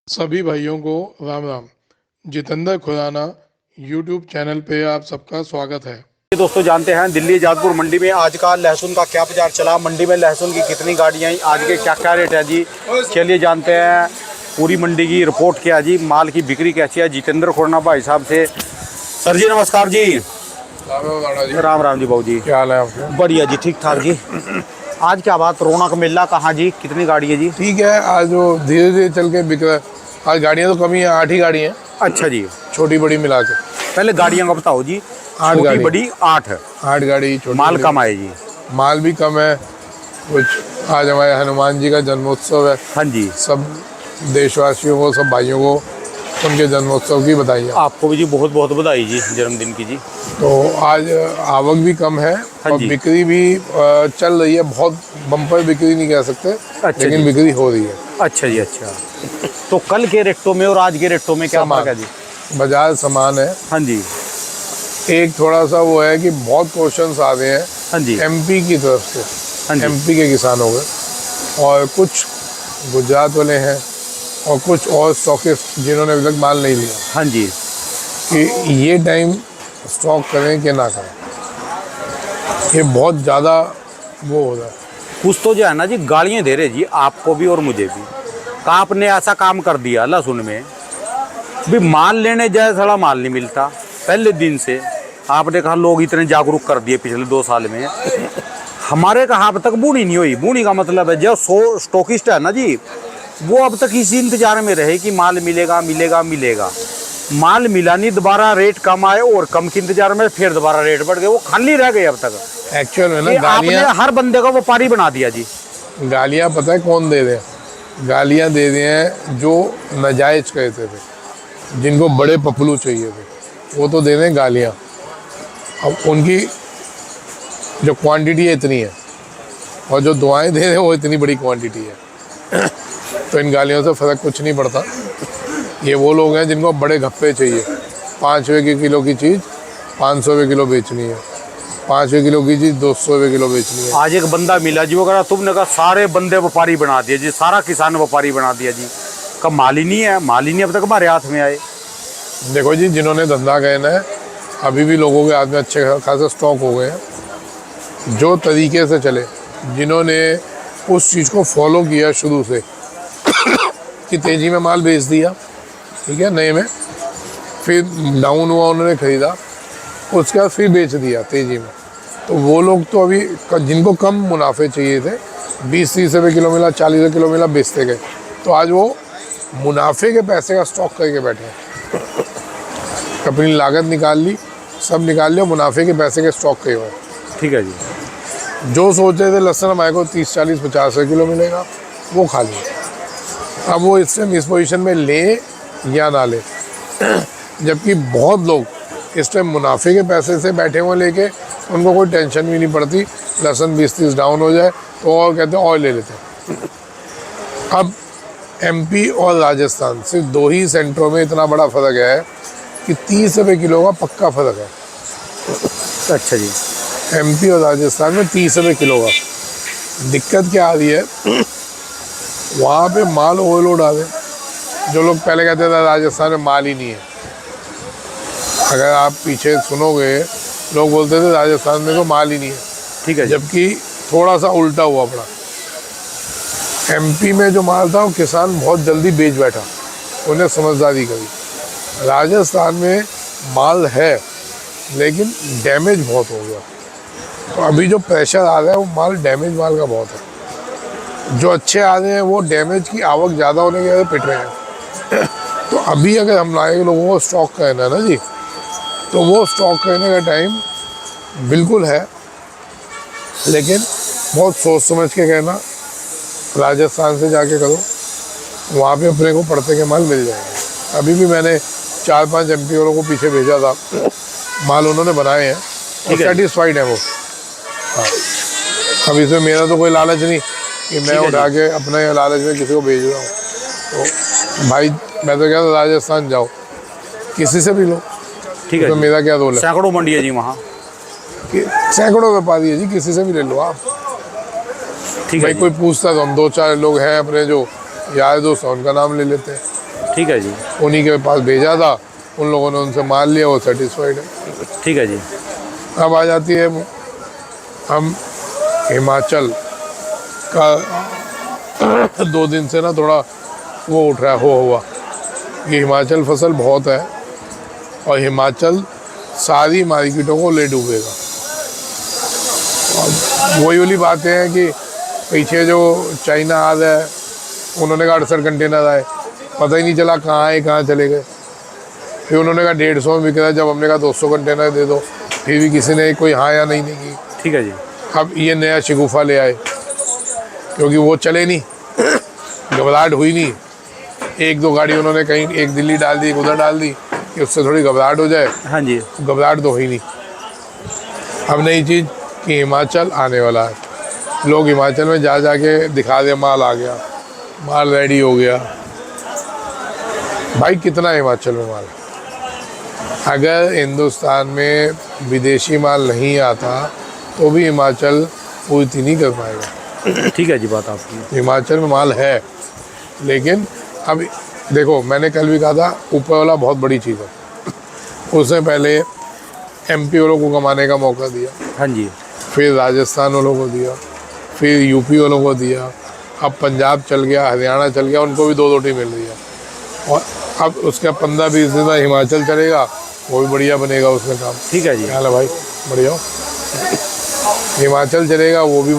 सभी भाइयों को राम राम। जितेंद्र खुराना यूट्यूब चैनल पे आप सबका स्वागत है। दोस्तों जानते हैं दिल्ली जादपुर मंडी में आज का लहसुन का क्या बाजार चला, मंडी में लहसुन की कितनी गाड़ियां आई, आज के क्या क्या रेट है जी। चलिए जानते हैं पूरी मंडी की रिपोर्ट क्या है जी, माल की बिक्री कैसी है। जितेंद्र खुराना भाई साहब से। सर जी नमस्कार जी। राम राम जी भाऊ जी, क्या हाल है आपका? बढ़िया जी, ठीक ठाक जी। आज क्या बात, रौनक मेला कहाँ जी, कितनी गाड़ी है जी? ठीक है, आज वो धीरे धीरे चल के बिक रहा है। आज गाड़ियाँ तो कमी है, 8 ही गाड़ी हैं, अच्छा जी। छोटी बड़ी मिला के। पहले गाड़ियाँ का बताओ जी। 8 छोटी गाड़ी, बड़ी 8 है। 8 गाड़ी छोटी माल बड़ी। कम आए जी? माल भी कम है कुछ। आज हमारे हनुमान जी का जन्मोत्सव है। हाँ जी, सब देशवासियों को, सब भाइयों को उनके जन्मोत्सव की बधाई है। आपको भी जी बहुत बहुत बधाई जी, जन्मदिन की जी। तो आज आवक भी कम है हाँ और जी। बिक्री भी चल रही है। बहुत बम्पर बिक्री नहीं कह सकते, अच्छा लेकिन जी। बिक्री हो रही है। अच्छा जी, अच्छा। तो कल के रेटों में और आज के रेटों में क्या समान। फर्क है जी? बाजार समान है। हाँ जी, एक थोड़ा सा वो है कि बहुत क्वेश्चंस आ रहे हैं हाँ जी, एमपी की तरफ से, हाँ जी। एमपी के किसानों के, और कुछ गुजरात वाले हैं और कुछ और स्टॉकिस्ट जिन्होंने अभी तक माल नहीं लिया, हाँ जी, कि ये टाइम स्टॉक करें कि ना करें। ये बहुत ज़्यादा वो हो रहा है। कुछ तो जो है ना जी, गालियाँ दे रहे जी आपको भी और मुझे भी। तो आपने ऐसा काम कर दिया लहसुन में भी, माल लेने जाए थोड़ा माल नहीं मिलता। पहले दिन से आपने कहा लोग इतने जागरूक कर दिए पिछले 2 साल में। हमारे कहा अब तक बूढ़ी नहीं हुई। बूढ़ी का मतलब है जो स्टॉकिस्ट है ना जी, वो अब तक इसी इंतजार में रहे कि माल मिलेगा मिलेगा मिलेगा। माल मिला नहीं, दोबारा रेट कम आए और कम के इंतजार में फिर दोबारा रेट बढ़ गए, वो खाली रह गए अब तक। एक्चुअल में ना ये आपने हर बंदे को व्यापारी बना दिया जी। गालियाँ पता है कौन दे रहे हैं? गालियाँ दे रहे हैं जो नाजायज कहते थे, जिनको बड़े पपलू चाहिए थे, वो तो दे रहे हैं गालियाँ। अब उनकी जो क्वांटिटी है इतनी है, और जो दुआएं दे रहे हैं वो इतनी बड़ी क्वांटिटी है। तो इन गालियों से फ़र्क कुछ नहीं पड़ता। ये वो लोग हैं जिनको बड़े घप्पे चाहिए। 5 रुपये की किलो की चीज़ 500 रुपये किलो बेचनी है, 5 रुपये किलो की चीज़ 200 रुपये किलो बेचनी है। आज एक बंदा मिला जी, वो कह रहा तुमने कहा सारे बंदे व्यापारी बना दिए जी, सारा किसान व्यापारी बना दिया जी। कब माल ही नहीं है, माल ही नहीं अब तक हमारे हाथ में आए। देखो जी, जिन्होंने धंधा करना है, अभी भी लोगों के हाथ में अच्छे खासे स्टॉक हो गए हैं। जो तरीके से चले, जिन्होंने उस चीज़ को फॉलो किया शुरू से कि तेज़ी में माल बेच दिया, ठीक है, नए में, फिर डाउन हुआ उन्होंने ख़रीदा, उसके बाद फिर बेच दिया तेज़ी में, तो वो लोग तो अभी जिनको कम मुनाफे चाहिए थे, 20-30 रुपये किलो मिला, 40 रुपये किलो मिला, बेचते गए। तो आज वो मुनाफे के पैसे का स्टॉक करके बैठे हैं। अपनी लागत निकाल ली, सब निकाल लिया, मुनाफे के पैसे के स्टॉक के हुए। ठीक है जी। जो सोच रहे थे लहसुन हमारे को 30-40-50 रुपये किलो मिलेगा, वो खा लिया। अब वो इस टाइम इस पोजीशन में ले या ना ले, जबकि बहुत लोग इस टाइम मुनाफे के पैसे से बैठे हुए लेके, उनको कोई टेंशन भी नहीं पड़ती। लहसुन 20-30 डाउन हो जाए तो और कहते हैं और ले लेते हैं। अब एमपी और राजस्थान सिर्फ 2 ही सेंटरों में इतना बड़ा फ़र्क है कि 30 रुपये किलो का पक्का फ़र्क है। अच्छा जी। एमपी और राजस्थान में 30 रुपये किलो का। दिक्कत क्या आ रही है, वहाँ पे माल ओवरलोड आ गए। जो लोग पहले कहते थे राजस्थान में माल ही नहीं है, अगर आप पीछे सुनोगे, लोग बोलते थे राजस्थान में तो माल ही नहीं है। ठीक है जी। जबकि थोड़ा सा उल्टा हुआ पड़ा। एमपी में जो माल था वो किसान बहुत जल्दी बेच बैठा, उन्हें समझदारी करी। राजस्थान में माल है लेकिन डैमेज बहुत हो गया, तो अभी जो प्रेशर आ रहा है वो माल डैमेज माल का बहुत है। जो अच्छे आ रहे हैं वो डैमेज की आवक ज़्यादा होने के वजह से पिट रहे हैं। तो अभी अगर हम लाए लोगों को स्टॉक करना है ना जी, तो वो स्टॉक करने का टाइम बिल्कुल है, लेकिन बहुत सोच समझ के कहना। राजस्थान से जाके करो, वहाँ पे अपने को पड़ते के माल मिल जाएंगे। अभी भी मैंने 4-5 एमपी वालों को पीछे भेजा था, माल उन्होंने बनाए हैं और सेटिस्फाइड है वो। हाँ, अब इसमें मेरा तो कोई लालच नहीं कि मैं उठा के अपने लालच में किसी को भेज रहा हूँ। तो भाई मैं तो कहता हूँ राजस्थान जाओ, किसी से भी लो। ठीक है तो जी। मेरा क्या रोल है? सैकड़ों मंडी है जी वहाँ। सैकड़ों व्यापारी है जी, किसी से भी ले लो आप। ठीक है भाई जी। कोई पूछता तो हम 2-4 लोग हैं अपने जो यार दोस्त हैं, उनका नाम ले लेते हैं। ठीक है जी। उन्हीं के पास भेजा था, उन लोगों ने उनसे माल लिया, वो सेटिस्फाइड है। ठीक है जी। अब आ जाती है हम हिमाचल का 2 दिन से ना थोड़ा वो उठ रहा है हुआ कि हिमाचल फसल बहुत है और हिमाचल सारी मार्केटों को ले डूबेगा। और वही वाली बातें हैं कि पीछे जो चाइना आ रहा है, उन्होंने कहा 68 कंटेनर आए, पता ही नहीं चला कहाँ आए कहाँ चले गए। फिर उन्होंने कहा 150 में बिक रहा है, जब हमने कहा 200 कंटेनर दे दो, फिर भी किसी ने कोई हाँ या नहीं की। ठीक है जी। अब ये नया शिगुफा ले आए क्योंकि वो चले नहीं, घबराहट हुई नहीं। 1-2 गाड़ी उन्होंने कहीं एक दिल्ली डाल दी, एक उधर डाल दी कि उससे थोड़ी घबराहट हो जाए। हाँ जी। घबराहट तो हुई नहीं। अब नई चीज़ कि हिमाचल आने वाला है, लोग हिमाचल में जा के दिखा दे माल आ गया, माल रेडी हो गया। भाई कितना हिमाचल में माल है? अगर हिंदुस्तान में विदेशी माल नहीं आता तो भी हिमाचल पूर्ति नहीं कर पाएगा। ठीक है जी, बात आपकी। हिमाचल में माल है, लेकिन अब देखो, मैंने कल भी कहा था ऊपर वाला बहुत बड़ी चीज़ है। उसने पहले एमपी वालों को कमाने का मौका दिया, हाँ जी। फिर राजस्थान वालों को दिया, फिर यूपी वालों को दिया, अब पंजाब चल गया, हरियाणा चल गया, उनको भी 2 रोटी मिल रही है। और अब उसका 15-20 दिन में हिमाचल चलेगा, वो भी बढ़िया बनेगा उसमें काम। ठीक है जी। क्या है भाई, बढ़िया हो। हिमाचल चलेगा, वो भी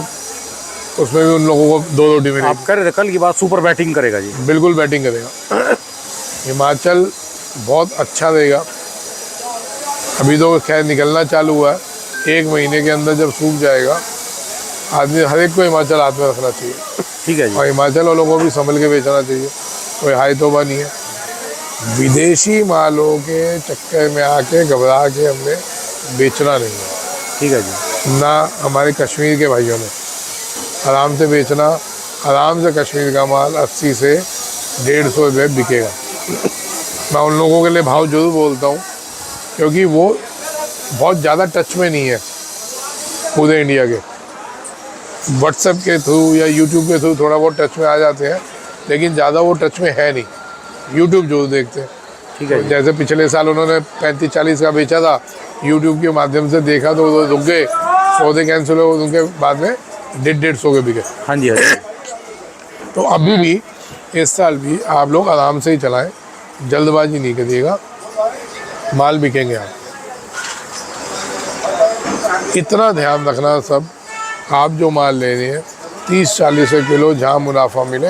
उसमें भी उन लोगों को 2 रोटी मिलेगी। आप कर कल की बात सुपर बैटिंग करेगा जी। बिल्कुल बैटिंग करेगा। हिमाचल बहुत अच्छा रहेगा। अभी तो खैर निकलना चालू हुआ है, 1 महीने के अंदर जब सूख जाएगा, आदमी हर एक को हिमाचल हाथ में रखना चाहिए। ठीक है जी। और हिमाचल वालों को भी संभल के बेचना चाहिए, कोई हाई तौबा नहीं है। विदेशी मालों के चक्कर में आके घबरा के हमने बेचना नहीं है। ठीक है जी। ना हमारे कश्मीर के भाइयों ने, आराम से बेचना, आराम से कश्मीर का माल 80 से 150 रुपये बिकेगा। मैं उन लोगों के लिए भाव जरूर बोलता हूँ क्योंकि वो बहुत ज़्यादा टच में नहीं है पूरे इंडिया के। व्हाट्सएप के थ्रू या यूट्यूब के थ्रू थोड़ा बहुत टच में आ जाते हैं, लेकिन ज़्यादा वो टच में है नहीं। यूट्यूब जरूर देखते हैं। ठीक है। जैसे पिछले साल उन्होंने 35-40 का बेचा था, यूट्यूब के माध्यम से देखा तो वो रुक गए, सौदे कैंसिल हो, उनके बाद में 150 के बिके। हाँ जी। हाँ जी। तो अभी भी इस साल भी आप लोग आराम से ही चलाएं, जल्दबाजी नहीं करिएगा, माल बिकेंगे। आप इतना ध्यान रखना सब, आप जो माल ले रहे हैं 30-40 किलो जहाँ मुनाफा मिले,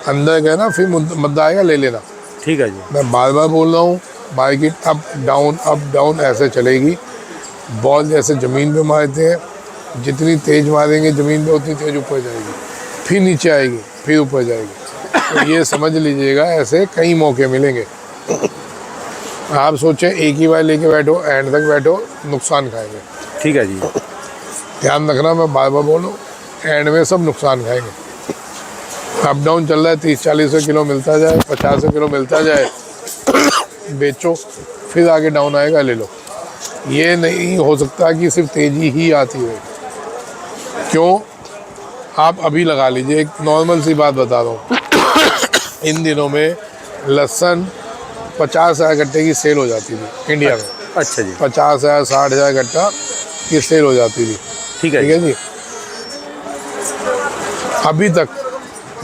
अंदर गए ना फिर मुद्दा आएगा ले लेना। ठीक है जी। मैं बार बार बोल रहा हूँ, मार्केट अप डाउन ऐसे चलेगी। बॉल जैसे ज़मीन पे मारते हैं, जितनी तेज़ मारेंगे ज़मीन पे उतनी तेज़ ऊपर जाएगी, फिर नीचे आएगी, फिर ऊपर जाएगी। तो ये समझ लीजिएगा, ऐसे कई मौके मिलेंगे। आप सोचें एक ही बार लेके बैठो, एंड तक बैठो, नुकसान खाएंगे। ठीक है जी। ध्यान रखना, मैं बार बार बोलूँ, एंड में सब नुकसान खाएंगे। अप डाउन चल रहा है, 30-40 किलो मिलता जाए, 50 किलो मिलता जाए, बेचो, फिर आगे डाउन आएगा, ले लो। ये नहीं हो सकता कि सिर्फ तेज़ी ही आती है। क्यों? आप अभी लगा लीजिए, एक नॉर्मल सी बात बता रहा हूँ। इन दिनों में लहसुन 50,000 गट्टे की सेल हो जाती थी इंडिया में। अच्छा जी। 50,000 60,000 गट्टा की सेल हो जाती थी। ठीक है ठीक है जी। अभी तक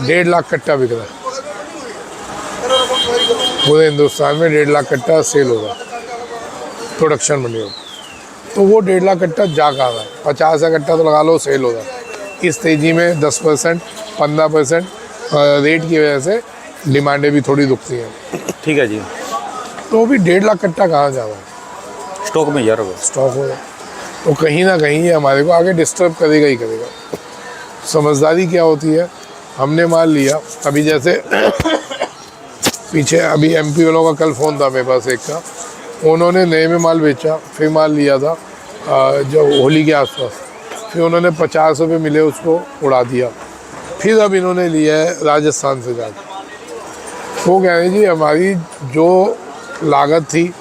1.5 लाख कट्टा बिक रहा है पूरे हिंदुस्तान में। 1.5 लाख कट्टा सेल होगा, प्रोडक्शन मंडी होगा। तो वो 1.5 लाख कट्टा जा कहाँ रहा है? 50,000 कट्टा तो लगा लो सेल होगा। इस तेज़ी में 10% 15% रेट की वजह से डिमांडें भी थोड़ी दुखती हैं। ठीक है जी। तो भी 1.5 लाख कट्टा कहाँ जा रहा है? स्टॉक में जा रहा होगा। स्टॉक हो, तो कहीं ना कहीं ये हमारे को आगे डिस्टर्ब करेगा ही करेगा। समझदारी क्या होती है? हमने माल लिया, अभी जैसे पीछे अभी एमपी वालों का कल फ़ोन था मेरे पास एक का, उन्होंने नए में माल बेचा, फिर माल लिया था जो होली के आसपास, फिर उन्होंने 50 रुपये मिले उसको उड़ा दिया। फिर अब इन्होंने लिया है राजस्थान से जाकर। वो कह रहे जी हमारी जो लागत थी,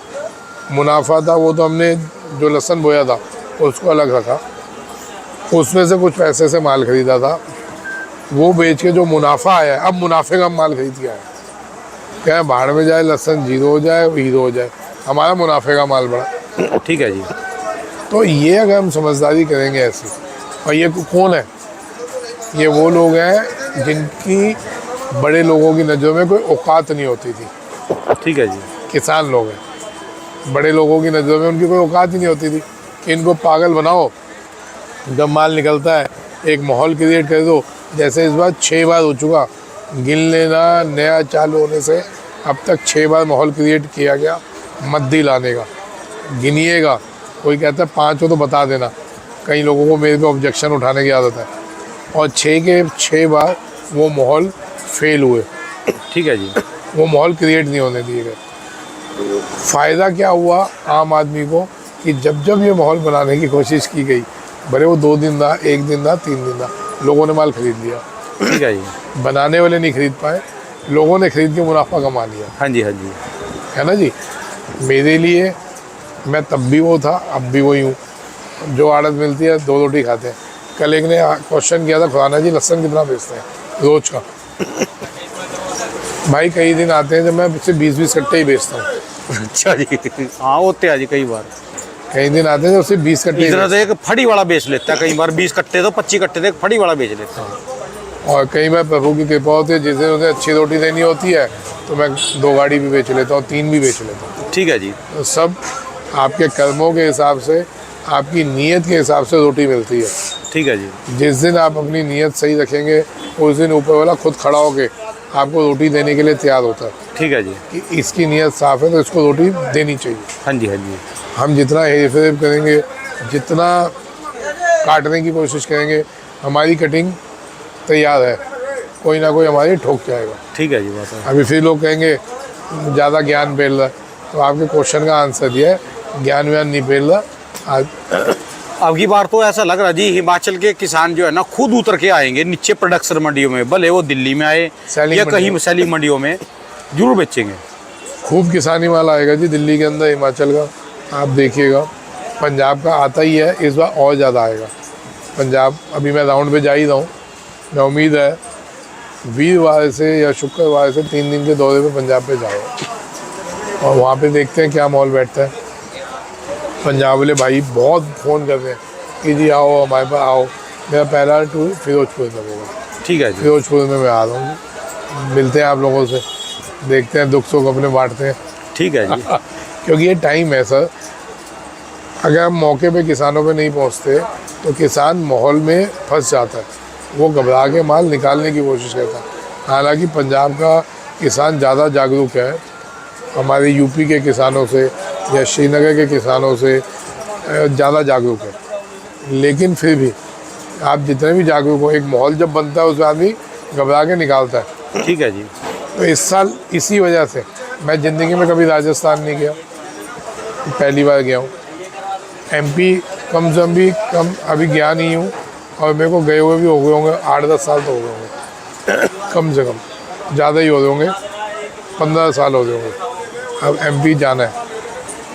मुनाफा था, वो तो हमने जो लहसुन बोया था उसको अलग रखा, उसमें से कुछ पैसे से माल ख़रीदा था, वो बेच के जो मुनाफा आया, अब मुनाफे का माल खरीद के आया। क्या भाड़ में जाए, लहसुन जीरो हो जाए, हीरो हो जाए, हमारा मुनाफे का माल बढ़ा। ठीक है जी। तो ये अगर हम समझदारी करेंगे ऐसी, और ये कौन है? ये वो लोग हैं जिनकी बड़े लोगों की नज़रों में कोई औकात नहीं होती थी। ठीक है जी। किसान लोग हैं, बड़े लोगों की नज़रों में उनकी कोई औकात ही नहीं होती थी कि इनको पागल बनाओ, जब माल निकलता है एक माहौल क्रिएट कर दो। जैसे इस बार 6 बार हो चुका, गिन लेना, नया चालू होने से अब तक 6 बार माहौल क्रिएट किया गया मद्दी लाने का। गिनिएगा, कोई कहता है 5 हो तो बता देना, कई लोगों को मेरे पे ऑब्जेक्शन उठाने की आदत है, और 6 के 6 बार वो माहौल फेल हुए। ठीक है जी। वो माहौल क्रिएट नहीं होने दिए गए। फ़ायदा क्या हुआ आम आदमी को कि जब जब ये माहौल बनाने की कोशिश की गई, भले वो 2 दिन रहा, 1 दिन रहा, 3 दिन रहा, लोगों ने माल खरीद लिया। ठीक है जी। बनाने वाले नहीं खरीद पाए, लोगों ने खरीद के मुनाफा कमा लिया। हाँ जी, हाँ जी। है ना जी। मेरे लिए, मैं तब भी वो था, अब भी वही हूँ। जो आड़त मिलती है 2 रोटी खाते हैं। कल एक ने क्वेश्चन किया था, खुराना जी लहसुन कितना बेचते हैं रोज का? भाई कई दिन आते हैं जब मैं सिर्फ 20-20 कट्टे ही बेचता हूँ। अच्छा जी। हाँ होते हैं जी, कई बार कई दिन आते हैं जब सिर्फ 20 कट्टे ही इधर तो एक फड़ी वाला बेच लेता है, कई बार 20 कट्टे तो 25 कट्टे तो एक फड़ी वाला बेच लेता है। और कई बार प्रभु की कृपा होती है, जिस दिन उसे अच्छी रोटी देनी होती है तो मैं 2 गाड़ी भी बेच लेता हूँ, 3 भी बेच लेता हूँ। ठीक है जी। तो सब आपके कर्मों के हिसाब से, आपकी नीयत के हिसाब से रोटी मिलती है। ठीक है जी। जिस दिन आप अपनी नीयत सही रखेंगे, उस दिन ऊपर वाला खुद खड़ा होके आपको रोटी देने के लिए तैयार होता है ठीक है जी। कि इसकी नीयत साफ़ है तो इसको रोटी देनी चाहिए। हाँ जी, हाँ जी। हम जितना हेर फेर करेंगे, जितना काटने की कोशिश करेंगे, हमारी कटिंग तैयार है, कोई ना कोई हमारी ठोक जाएगा। ठीक है जी, बात है। अभी फिर लोग कहेंगे ज़्यादा ज्ञान फैल रहा है, तो आपके क्वेश्चन का आंसर दिया है, ज्ञान व्यान नहीं फैल रहा। आज अब की बार तो ऐसा लग रहा जी, हिमाचल के किसान जो है ना खुद उतर के आएंगे नीचे प्रोडक्शन मंडियों में, भले वो दिल्ली में आए या कहीं सेलिंग मंडियों में जरूर बेचेंगे। खूब किसानी माल आएगा जी दिल्ली के अंदर, हिमाचल का आप देखिएगा। पंजाब का आता ही है, इस बार और ज़्यादा आएगा। पंजाब अभी मैं राउंड पे जा ही रहा हूँ, मैं उम्मीद है वीरवार से या शुक्रवार से 3 दिन के दौरे पे पंजाब पे जाऊँगा, और वहाँ पे देखते हैं क्या माहौल बैठता है। पंजाब वाले भाई बहुत फ़ोन कर रहे हैं कि जी आओ हमारे पास आओ। मेरा पहला टूर फिरोजपुर में होगा। ठीक है जी। फिरोजपुर में मैं आ रहा हूँ, मिलते हैं आप लोगों से, देखते हैं दुख सुख अपने बांटते हैं। ठीक है जी। क्योंकि ये टाइम है सर, अगर हम मौके पे किसानों पे नहीं पहुंचते तो किसान माहौल में फंस जाता है, वो घबरा के माल निकालने की कोशिश करता है। हालांकि पंजाब का किसान ज़्यादा जागरूक है हमारे यूपी के किसानों से या श्रीनगर के किसानों से ज़्यादा जागरूक है, लेकिन फिर भी आप जितने भी जागरूक हो, एक माहौल जब बनता है उसमें आदमी घबरा के निकालता है। ठीक है जी। तो इस साल इसी वजह से मैं ज़िंदगी में कभी राजस्थान नहीं गया, पहली बार गया हूँ। एमपी कम से कम अभी गया नहीं हूँ, और मेरे को गए हुए भी हो गए होंगे 8-10 साल तो हो गए होंगे कम से कम, ज़्यादा ही हो गए होंगे, 15 साल हो गए होंगे। अब एमपी जाना है।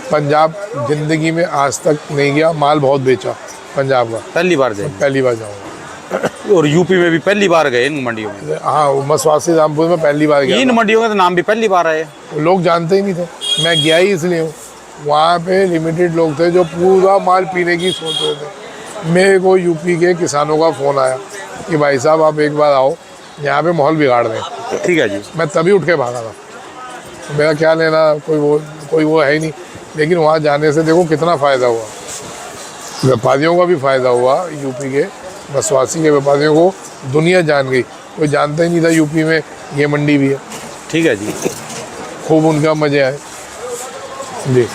पंजाब ज़िंदगी में आज तक नहीं गया, माल बहुत बेचा पंजाब का, पहली बार जाए। पहली बार जाऊँगा। और यूपी में भी पहली बार गए इन मंडियों में। हाँ, मसवासी रामपुर में पहली बार गया। इन मंडियों का तो नाम भी पहली बार आए, लोग जानते ही नहीं थे, मैं गया ही इसलिए हूँ। वहाँ पे लिमिटेड लोग थे जो पूरा माल पीने की सोच रहे थे। मेरे को यूपी के किसानों का फ़ोन आया कि भाई साहब आप एक बार आओ, यहाँ पे माहौल बिगाड़ दें। ठीक है जी। मैं तभी उठ के भागा था, मेरा क्या लेना, कोई वो है ही नहीं। लेकिन वहाँ जाने से देखो कितना फ़ायदा हुआ, व्यापारियों का भी फ़ायदा हुआ। यूपी के बसवासी के व्यापारियों को दुनिया जान गई, कोई जानता ही नहीं था यूपी में ये मंडी भी है। ठीक है जी। खूब उनका मज़े आए जी।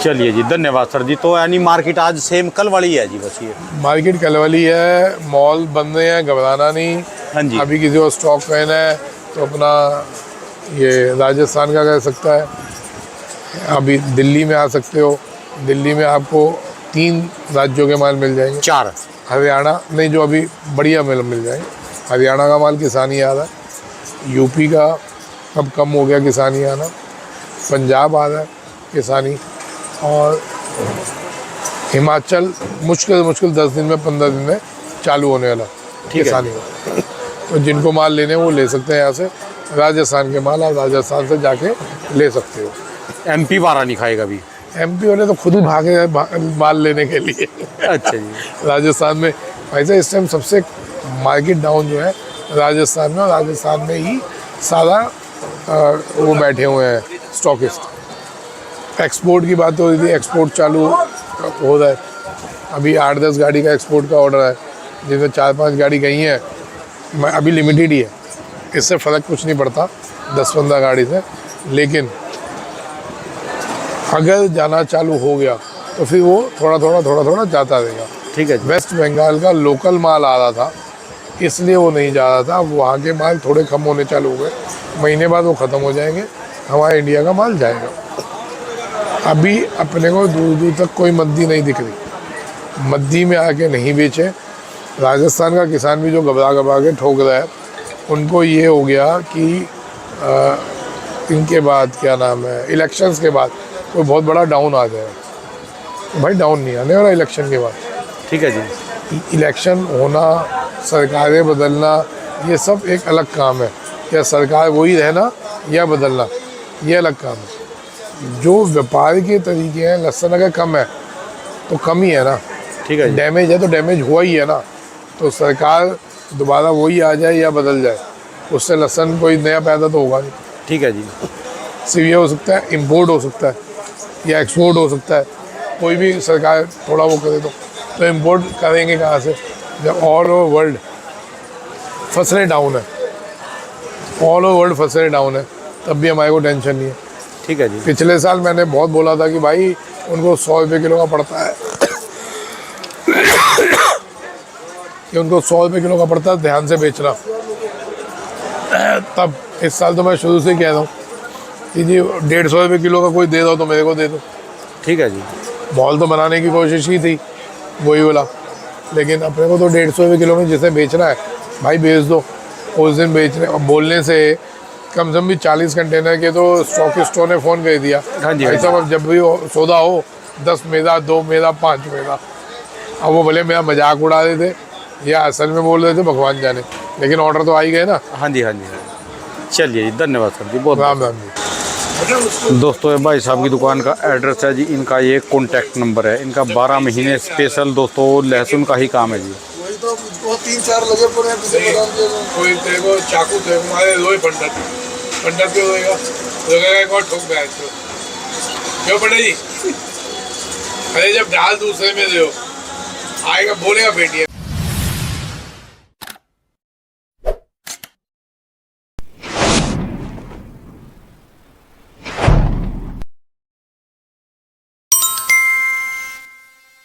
चलिए जी, धन्यवाद सर जी। तो यानी मार्केट आज सेम कल वाली है जी, बस ये मार्केट कल वाली है, मॉल बंद हैं, घबराना नहीं। हाँ जी। अभी किसी को स्टॉक कहना है तो अपना ये राजस्थान का कह सकता है, अभी दिल्ली में आ सकते हो। दिल्ली में आपको 3 राज्यों के माल मिल जाएंगे, 4 हरियाणा नहीं, जो अभी बढ़िया मिल जाएंगे। हरियाणा का माल किसानी आ रहा है, यूपी का अब कम हो गया किसानी आना, पंजाब आ रहा है किसानी, और हिमाचल मुश्किल 10 दिन में 15 दिन में चालू होने वाला किसानी का। तो जिनको माल लेने वो ले सकते हैं यहाँ से, राजस्थान के माल आप राजस्थान से जाके ले सकते हो। MP वाला नहीं खाएगा अभी। MP वाले तो खुद ही भागे हैं माल लेने के लिए। अच्छा जी। राजस्थान में वैसे इस टाइम सबसे मार्केट डाउन जो है राजस्थान में, और राजस्थान में ही सारा वो बैठे हुए हैं स्टॉकिस्ट। एक्सपोर्ट की बात हो रही थी, एक्सपोर्ट चालू हो रहा है। अभी 8-10 गाड़ी का एक्सपोर्ट का ऑर्डर है, जिसमें 4-5 गाड़ी गई हैं। अभी लिमिटेड ही है, इससे फ़र्क कुछ नहीं पड़ता 10-15 गाड़ी से, लेकिन अगर जाना चालू हो गया तो फिर वो थोड़ा थोड़ा जाता रहेगा। ठीक है जी। वेस्ट बंगाल का लोकल माल आ रहा था, इसलिए वो नहीं जा रहा था। अब वहाँ के माल थोड़े कम होने चालू हो गए, महीने बाद वो ख़त्म हो जाएंगे, हमारे इंडिया का माल जाएगा। अभी अपने को दूर दूर तक कोई मद्दी नहीं दिख रही, मद्दी में आके नहीं बेचे। राजस्थान का किसान भी जो घबरा के ठोक रहा है, उनको ये हो गया कि इनके बाद क्या नाम है, इलेक्शंस के बाद कोई बहुत बड़ा डाउन आ जाएगा। भाई डाउन नहीं आने वाला इलेक्शन के बाद। ठीक है जी। इलेक्शन होना, सरकारें बदलना, ये सब एक अलग काम है। या सरकार वही रहना या बदलना, ये अलग काम है। जो व्यापार के तरीके हैं, लहसुन अगर कम है तो कम ही है ना, ठीक है जी। डैमेज है तो डैमेज हुआ ही है ना। तो सरकार दोबारा वही आ जाए या बदल जाए, उससे लहसुन कोई नया पैदा तो होगा नहीं। ठीक है जी। सिर्फ ये हो सकता है इम्पोर्ट हो सकता है या एक्सपोर्ट हो सकता है, कोई भी सरकार थोड़ा वो करे तो इम्पोर्ट करेंगे कहाँ से, जब ऑल ओवर वर्ल्ड फसलें डाउन है, ऑल ओवर वर्ल्ड फसलें डाउन है, तब भी हमारे को टेंशन नहीं है। ठीक है जी। पिछले साल मैंने बहुत बोला था कि भाई उनको 100 रुपये किलो का पड़ता है कि उनको 100 रुपये किलो का पड़ता है, ध्यान से बेचना। तब इस साल तो मैं शुरू से कह रहा हूँ कि जी 150 रुपये किलो का कोई दे दो तो मेरे को दे दो। ठीक है जी। मॉल तो बनाने की कोशिश ही थी वही वाला, लेकिन अपने को तो 150 रुपये किलो में जिसे बेचना है भाई बेच दो। उस दिन बेचने बोलने से कम से कम भी 40 कंटेनर के तो स्टॉकिस्टों ने फ़ोन कर दिया। हाँ जी। भाई साहब अब जब भी सौदा हो 10 मेरा, 2 मेरा, 5 मेरा। अब वो भले मेरा मजाक उड़ा रहे थे या असल में बोल रहे थे, भगवान जाने, लेकिन ऑर्डर तो आ ही गए ना। हाँ जी। हाँ जी। चलिए जी, धन्यवाद सर जी, बहुत राम राम जी। दोस्तों, ये भाई साहब की दुकान का एड्रेस है जी, इनका ये कॉन्टैक्ट नंबर है। इनका 12 महीने स्पेशल दोस्तों लहसुन का ही काम है जी। वही तो 2-3-4 लगे पड़े हैं किसी बादाम के में। कोई तेरे को चाकू थे हमारे रोए पंडित क्यों होएगा, रोएगा एक और ठोक गया इसको क्यों पंडित जी। अरे जब डाल दूसरे में दो आएगा बोलेगा बेटी